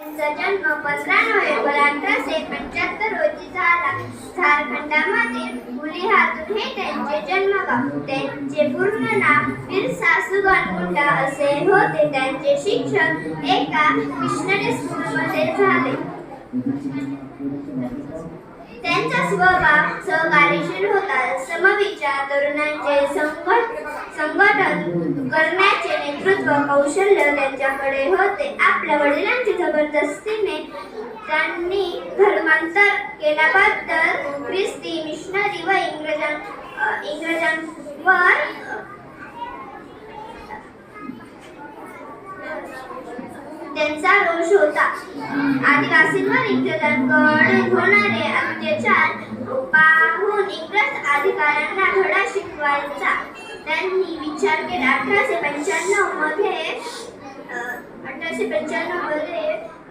त्यांचा जन्म 15 नोव्हेंबर 1875 रोजी झाला. झारखंडामध्ये हुलीहातून हे त्यांचे जन्मगाव. त्यांचे पूर्ण नाव बिरसा सुगन मुंडा असे होते. त्यांचे शिक्षण एका मिशनरी स्कूलमध्ये झाले. त्यांचा स्वभाव सहकार्यशील होता. समविचार तरुणांचे संघटन करण्याचे नेतृत्व कौशल्य त्यांच्याकडे होते. आपल्या वडिलांच्या जबरदस्तीने त्यांनी धर्मांतर केल्याबद्दल ख्रिस्ती मिशनरी व इंग्रजांवर त्यांचा रोष होता. आदिवासींवर इंग्रजांकडे होणारे अत्याचार पाहून इंग्रज अधिकाऱ्यांना धडा शिकवायचा त्यांनी विचार केला. 1895 मध्ये